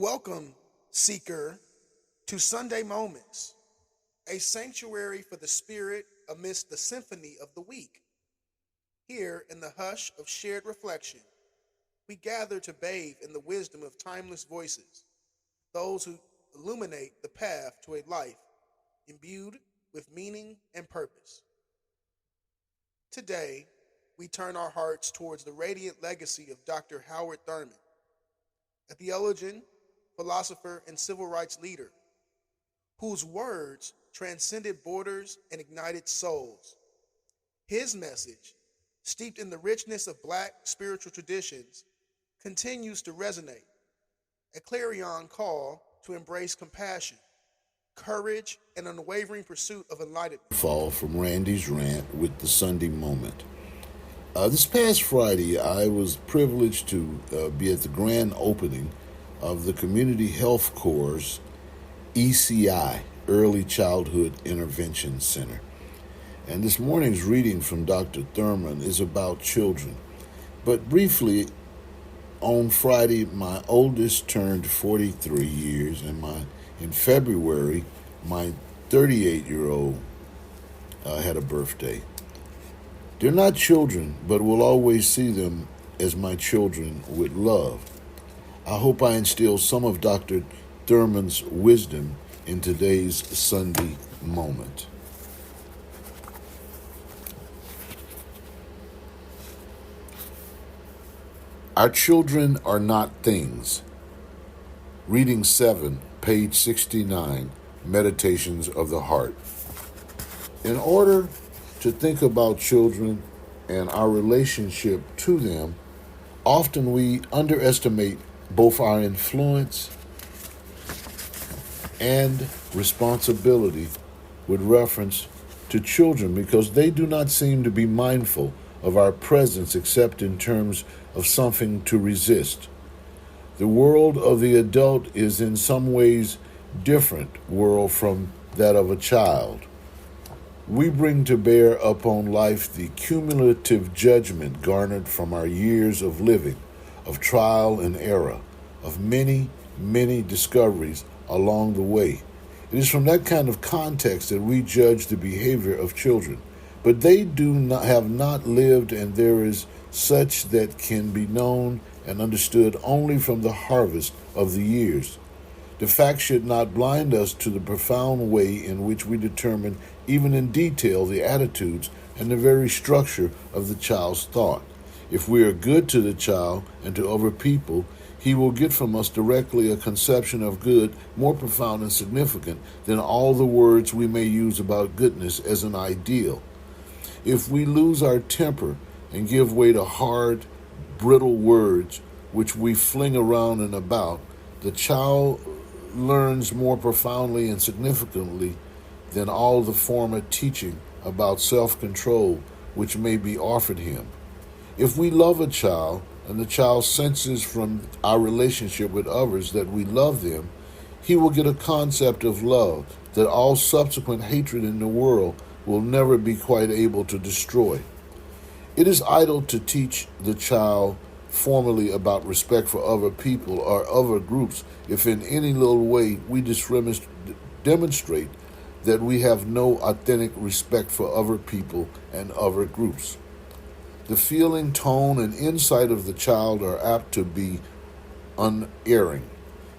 Welcome, seeker, to Sunday Moments, a sanctuary for the spirit amidst the symphony of the week. Here, in the hush of shared reflection, we gather to bathe in the wisdom of timeless voices, those who illuminate the path to a life imbued with meaning and purpose. Today, we turn our hearts towards the radiant legacy of Dr. Howard Thurman, a theologian, philosopher, and civil rights leader whose words transcended borders and ignited souls. His message, steeped in the richness of Black spiritual traditions, continues to resonate, a clarion call to embrace compassion, courage, and unwavering pursuit of enlightenment. Fall from Randy's rant with the Sunday moment. This past Friday, I was privileged to be at the grand opening of the Community Health Corps' ECI, Early Childhood Intervention Center. And this morning's reading from Dr. Thurman is about children. But briefly, on Friday, my oldest turned 43 years, and in February, my 38-year-old had a birthday. They're not children, but will always see them as my children with love. I hope I instill some of Dr. Thurman's wisdom in today's Sunday moment. Our children are not things. Reading 7, page 69, Meditations of the Heart. In order to think about children and our relationship to them, often we underestimate both our influence and responsibility with reference to children because they do not seem to be mindful of our presence except in terms of something to resist. The world of the adult is in some ways different world from that of a child. We bring to bear upon life the cumulative judgment garnered from our years of living, of trial and error, of many, many discoveries along the way. It is from that kind of context that we judge the behavior of children. But they have not lived, and there is such that can be known and understood only from the harvest of the years. The fact should not blind us to the profound way in which we determine, even in detail, the attitudes and the very structure of the child's thought. If we are good to the child and to other people, he will get from us directly a conception of good more profound and significant than all the words we may use about goodness as an ideal. If we lose our temper and give way to hard, brittle words which we fling around and about, the child learns more profoundly and significantly than all the former teaching about self-control which may be offered him. If we love a child and the child senses from our relationship with others that we love them, he will get a concept of love that all subsequent hatred in the world will never be quite able to destroy. It is idle to teach the child formally about respect for other people or other groups if in any little way we demonstrate that we have no authentic respect for other people and other groups. The feeling, tone, and insight of the child are apt to be unerring.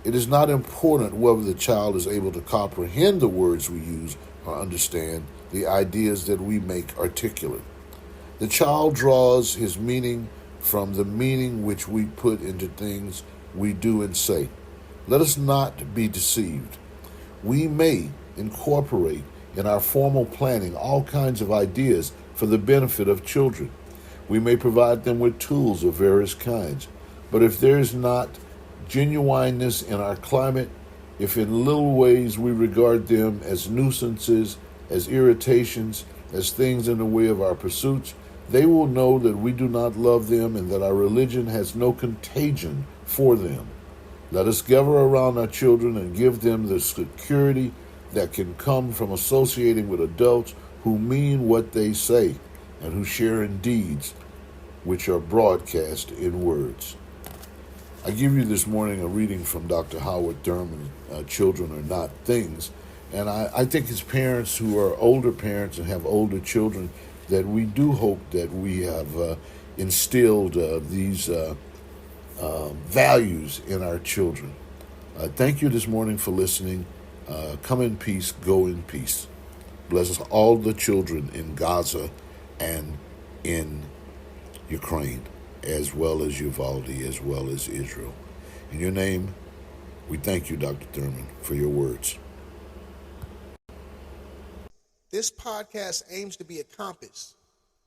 It is not important whether the child is able to comprehend the words we use or understand the ideas that we make articulate. The child draws his meaning from the meaning which we put into things we do and say. Let us not be deceived. We may incorporate in our formal planning all kinds of ideas for the benefit of children. We may provide them with tools of various kinds. But if there is not genuineness in our climate, if in little ways we regard them as nuisances, as irritations, as things in the way of our pursuits, they will know that we do not love them and that our religion has no contagion for them. Let us gather around our children and give them the security that can come from associating with adults who mean what they say and who share in deeds which are broadcast in words. I give you this morning a reading from Dr. Howard Thurman, Children Are Not Things. And I think as parents who are older parents and have older children, that we do hope that we have instilled these values in our children. Thank you this morning for listening. Come in peace, go in peace. Bless all the children in Gaza and in Ukraine, as well as Uvalde, as well as Israel. In your name, we thank you, Dr. Thurman, for your words. This podcast aims to be a compass,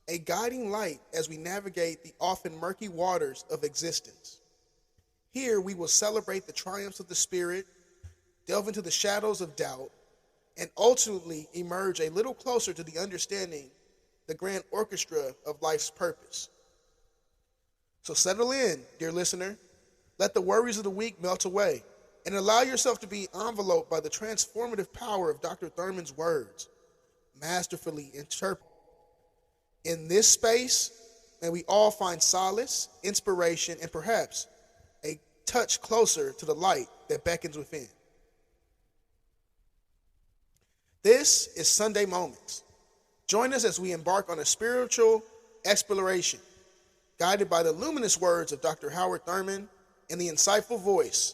a guiding light as we navigate the often murky waters of existence. Here we will celebrate the triumphs of the Spirit, delve into the shadows of doubt, and ultimately emerge a little closer to the understanding the grand orchestra of life's purpose. So settle in, dear listener. Let the worries of the week melt away and allow yourself to be enveloped by the transformative power of Dr. Thurman's words, masterfully interpreted. In this space, may we all find solace, inspiration, and perhaps a touch closer to the light that beckons within. This is Sunday Moments. Join us as we embark on a spiritual exploration, guided by the luminous words of Dr. Howard Thurman and the insightful voice